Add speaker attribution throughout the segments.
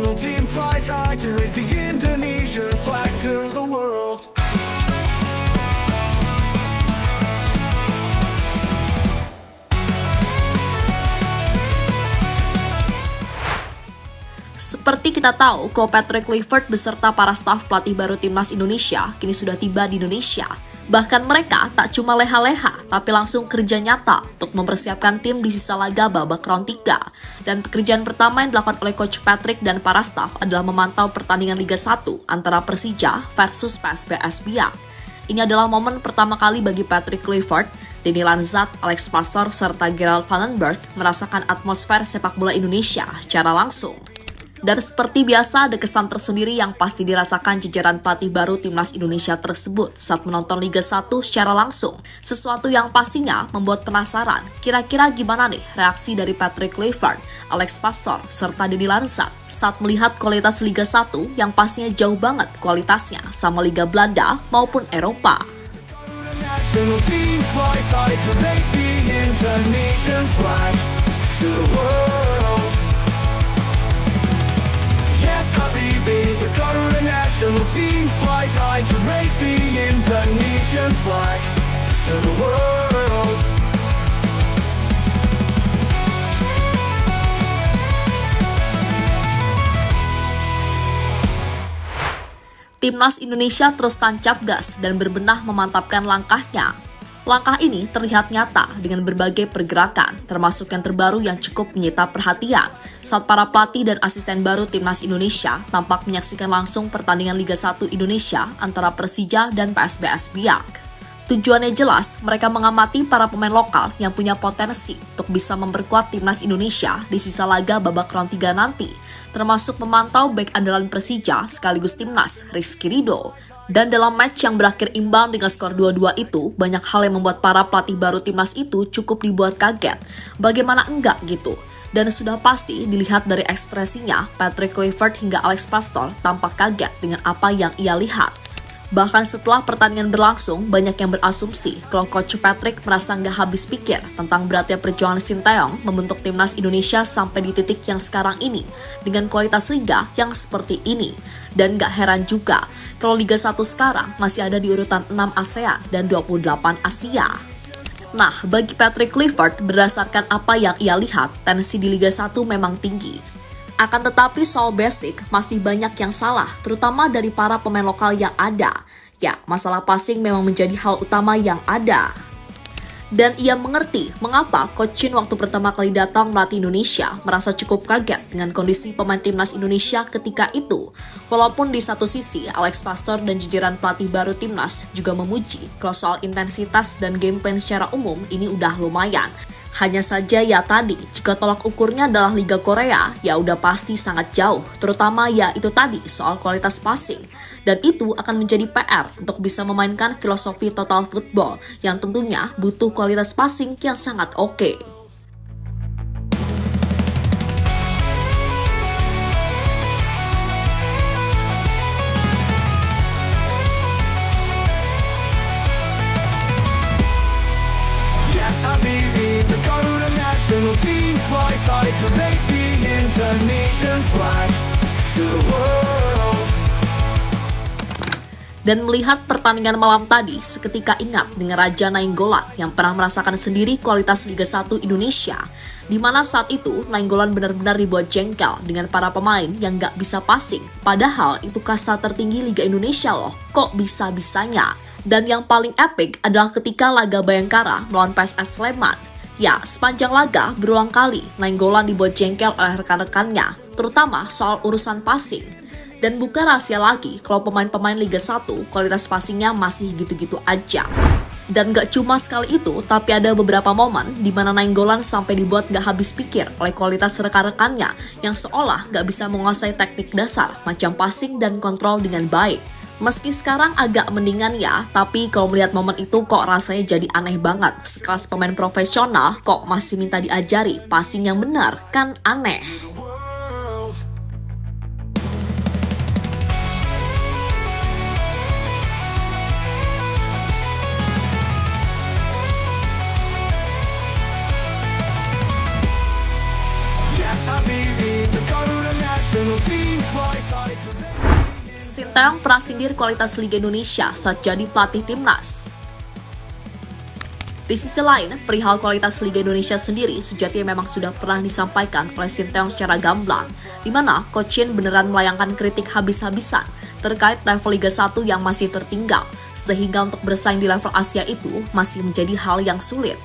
Speaker 1: national team flies high to raise the Indonesian flag to the world.
Speaker 2: Seperti kita tahu, Coach Patrick Kluivert beserta para staf pelatih baru timnas Indonesia kini sudah tiba di Indonesia. Bahkan mereka tak cuma leha-leha, tapi langsung kerja nyata untuk mempersiapkan tim di sisa laga babak round 3. Dan pekerjaan pertama yang dilakukan oleh Coach Patrick dan para staf adalah memantau pertandingan Liga 1 antara Persija versus PSBS Biak. Ini adalah momen pertama kali bagi Patrick Kluivert, Denny Lanzat, Alex Pastoor, serta Gerald Vandenberg merasakan atmosfer sepak bola Indonesia secara langsung. Dan seperti biasa, ada kesan tersendiri yang pasti dirasakan jajaran pelatih baru timnas Indonesia tersebut saat menonton Liga 1 secara langsung. Sesuatu yang pastinya membuat penasaran, kira-kira gimana nih reaksi dari Patrick Kluivert, Alex Pastoor, serta Denny Lanzat saat melihat kualitas Liga 1 yang pastinya jauh banget kualitasnya sama Liga Belanda maupun Eropa.
Speaker 1: National team flies high to raise the Indonesian flag to the world. Yes, Habibi, the Garuda national team flies high to raise the Indonesian flag to the world.
Speaker 2: Timnas Indonesia terus tancap gas dan berbenah memantapkan langkahnya. Langkah ini terlihat nyata dengan berbagai pergerakan, termasuk yang terbaru yang cukup menyita perhatian saat para pelatih dan asisten baru Timnas Indonesia tampak menyaksikan langsung pertandingan Liga 1 Indonesia antara Persija dan PSBS Biak. Tujuannya jelas, mereka mengamati para pemain lokal yang punya potensi untuk bisa memperkuat Timnas Indonesia di sisa laga babak round 3 nanti, termasuk memantau bek andalan Persija sekaligus Timnas, Rizky Ridho. Dan dalam match yang berakhir imbang dengan skor 2-2 itu, banyak hal yang membuat para pelatih baru Timnas itu cukup dibuat kaget. Bagaimana enggak gitu? Dan sudah pasti dilihat dari ekspresinya, Patrick Kluivert hingga Alex Pastoor tampak kaget dengan apa yang ia lihat. Bahkan setelah pertandingan berlangsung, banyak yang berasumsi kalau Coach Patrick merasa nggak habis pikir tentang beratnya perjuangan Sinteyong membentuk timnas Indonesia sampai di titik yang sekarang ini dengan kualitas liga yang seperti ini. Dan nggak heran juga kalau Liga 1 sekarang masih ada di urutan 6 ASEAN dan 28 Asia. Nah, bagi Patrick Kluivert, berdasarkan apa yang ia lihat, tensi di Liga 1 memang tinggi. Akan tetapi soal basic masih banyak yang salah, terutama dari para pemain lokal yang ada. Ya, masalah passing memang menjadi hal utama yang ada. Dan ia mengerti mengapa Coach Shin waktu pertama kali datang melatih Indonesia merasa cukup kaget dengan kondisi pemain timnas Indonesia ketika itu. Walaupun di satu sisi Alex Pastoor dan jajaran pelatih baru timnas juga memuji kalau soal intensitas dan game plan secara umum ini udah lumayan. Hanya saja ya tadi, jika tolak ukurnya adalah Liga Korea, ya udah pasti sangat jauh, terutama ya itu tadi soal kualitas passing. Dan itu akan menjadi PR untuk bisa memainkan filosofi total football yang tentunya butuh kualitas passing yang sangat oke.
Speaker 1: Yes, Habibi, the Garuda national team flies high to raise the Indonesian flag to the world.
Speaker 2: Dan melihat pertandingan malam tadi, seketika ingat dengan Raja Nainggolan yang pernah merasakan sendiri kualitas Liga 1 Indonesia, di mana saat itu Nainggolan benar-benar dibuat jengkel dengan para pemain yang gak bisa passing. Padahal itu kasta tertinggi Liga Indonesia loh, kok bisa-bisanya? Dan yang paling epic adalah ketika laga Bayangkara melawan PSS Sleman. Ya, sepanjang laga berulang kali Nainggolan dibuat jengkel oleh rekan-rekannya, terutama soal urusan passing. Dan bukan rahasia lagi kalau pemain-pemain Liga 1 kualitas passingnya masih gitu-gitu aja. Dan gak cuma sekali itu, tapi ada beberapa momen di mana Nainggolan sampai dibuat gak habis pikir oleh kualitas rekan-rekannya yang seolah gak bisa menguasai teknik dasar macam passing dan kontrol dengan baik. Meski sekarang agak mendingan ya, tapi kalau melihat momen itu kok rasanya jadi aneh banget. Sekelas pemain profesional kok masih minta diajari passing yang benar, kan aneh.
Speaker 1: Yes, Habibi, the Garuda national team
Speaker 2: Sinteyong pernah sindir kualitas Liga Indonesia saat jadi pelatih timnas. Di sisi lain, perihal kualitas Liga Indonesia sendiri sejatinya memang sudah pernah disampaikan oleh Sinteyong secara gamblang, di mana Coach Shin beneran melayangkan kritik habis-habisan terkait level Liga 1 yang masih tertinggal, sehingga untuk bersaing di level Asia itu masih menjadi hal yang sulit.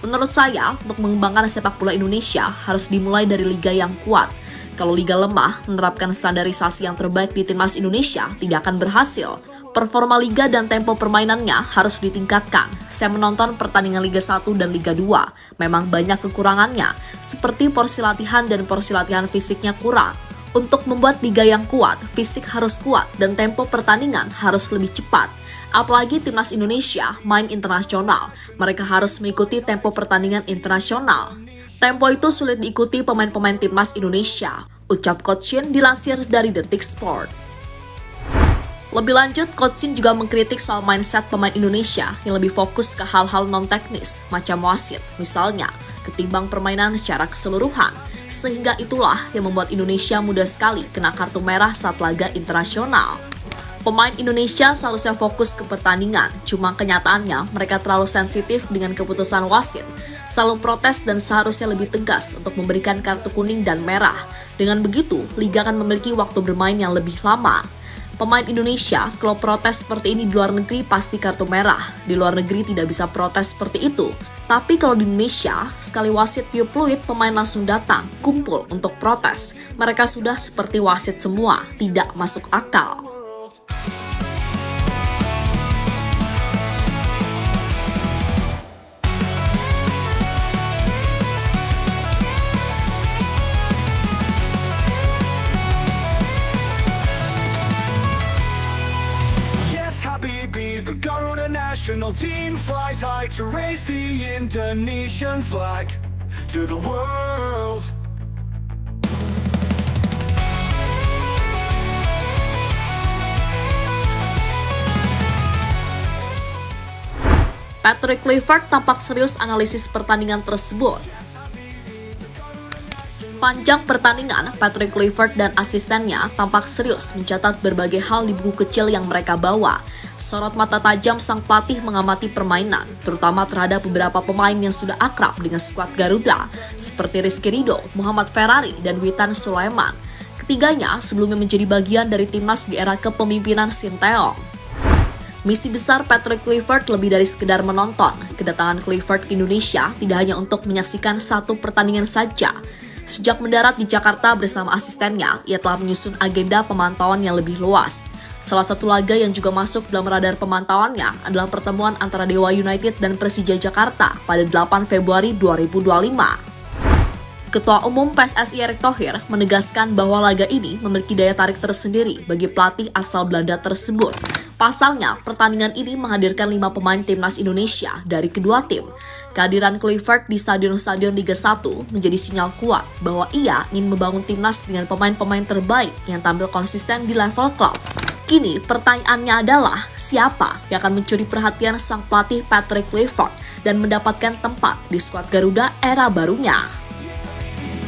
Speaker 2: Menurut saya, untuk mengembangkan sepak bola Indonesia harus dimulai dari liga yang kuat. Kalau liga lemah, menerapkan standarisasi yang terbaik di timnas Indonesia tidak akan berhasil. Performa liga dan tempo permainannya harus ditingkatkan. Saya menonton pertandingan Liga 1 dan Liga 2. Memang banyak kekurangannya, seperti porsi latihan dan porsi latihan fisiknya kurang. Untuk membuat liga yang kuat, fisik harus kuat dan tempo pertandingan harus lebih cepat. Apalagi timnas Indonesia main internasional, mereka harus mengikuti tempo pertandingan internasional. Tempo itu sulit diikuti pemain-pemain timnas Indonesia, ucap Coach Shin dilansir dari Detik Sport. Lebih lanjut, Coach Shin juga mengkritik soal mindset pemain Indonesia yang lebih fokus ke hal-hal non-teknis, macam wasit, misalnya, ketimbang permainan secara keseluruhan. Sehingga itulah yang membuat Indonesia mudah sekali kena kartu merah saat laga internasional. Pemain Indonesia seharusnya fokus ke pertandingan, cuma kenyataannya mereka terlalu sensitif dengan keputusan wasit, selalu protes dan seharusnya lebih tegas untuk memberikan kartu kuning dan merah. Dengan begitu, liga akan memiliki waktu bermain yang lebih lama. Pemain Indonesia, kalau protes seperti ini di luar negeri pasti kartu merah. Di luar negeri tidak bisa protes seperti itu. Tapi kalau di Indonesia, sekali wasit tiup peluit, pemain langsung datang, kumpul untuk protes. Mereka sudah seperti wasit semua, tidak masuk akal.
Speaker 1: The Garuda national team flies high to raise the Indonesian flag to the world.
Speaker 2: Patrick Kluivert tampak serius analisis pertandingan tersebut. Sepanjang pertandingan, Patrick Kluivert dan asistennya tampak serius mencatat berbagai hal di buku kecil yang mereka bawa. Sorot mata tajam sang pelatih mengamati permainan, terutama terhadap beberapa pemain yang sudah akrab dengan skuad Garuda, seperti Rizky Ridho, Muhammad Ferrari, dan Witan Sulaiman. Ketiganya sebelumnya menjadi bagian dari timnas di era kepemimpinan Sinteyong. Misi besar Patrick Kluivert lebih dari sekedar menonton. Kedatangan Kluivert ke Indonesia tidak hanya untuk menyaksikan satu pertandingan saja. Sejak mendarat di Jakarta bersama asistennya, ia telah menyusun agenda pemantauan yang lebih luas. Salah satu laga yang juga masuk dalam radar pemantauannya adalah pertemuan antara Dewa United dan Persija Jakarta pada 8 Februari 2025. Ketua Umum PSSI Erick Thohir menegaskan bahwa laga ini memiliki daya tarik tersendiri bagi pelatih asal Belanda tersebut. Pasalnya, pertandingan ini menghadirkan 5 pemain timnas Indonesia dari kedua tim. Kehadiran Kluivert di stadion-stadion Liga 1 menjadi sinyal kuat bahwa ia ingin membangun timnas dengan pemain-pemain terbaik yang tampil konsisten di level klub. Kini pertanyaannya adalah siapa yang akan mencuri perhatian sang pelatih Patrick Kluivert dan mendapatkan tempat di skuad Garuda era barunya.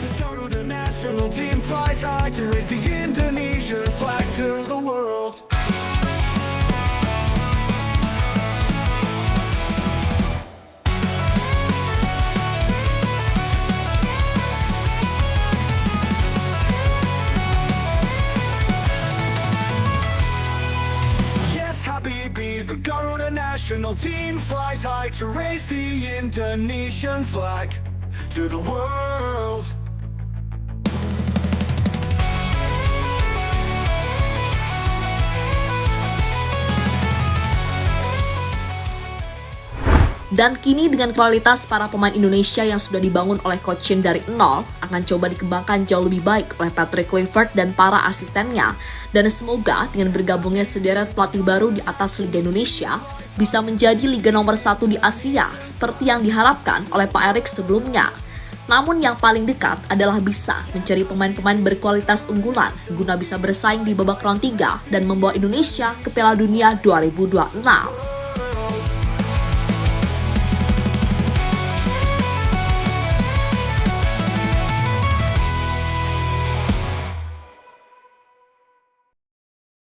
Speaker 1: The Garuda national team flies high to raise the Indonesian flag to the world. The Garuda national team flies high to raise the Indonesian flag to the world.
Speaker 2: Dan kini dengan kualitas para pemain Indonesia yang sudah dibangun oleh Coach Shin dari nol, akan coba dikembangkan jauh lebih baik oleh Patrick Kluivert dan para asistennya. Dan semoga dengan bergabungnya sederet pelatih baru di atas Liga Indonesia, bisa menjadi Liga nomor 1 di Asia, seperti yang diharapkan oleh Pak Erick sebelumnya. Namun yang paling dekat adalah bisa mencari pemain-pemain berkualitas unggulan, guna bisa bersaing di babak round 3 dan membawa Indonesia ke Piala Dunia 2026.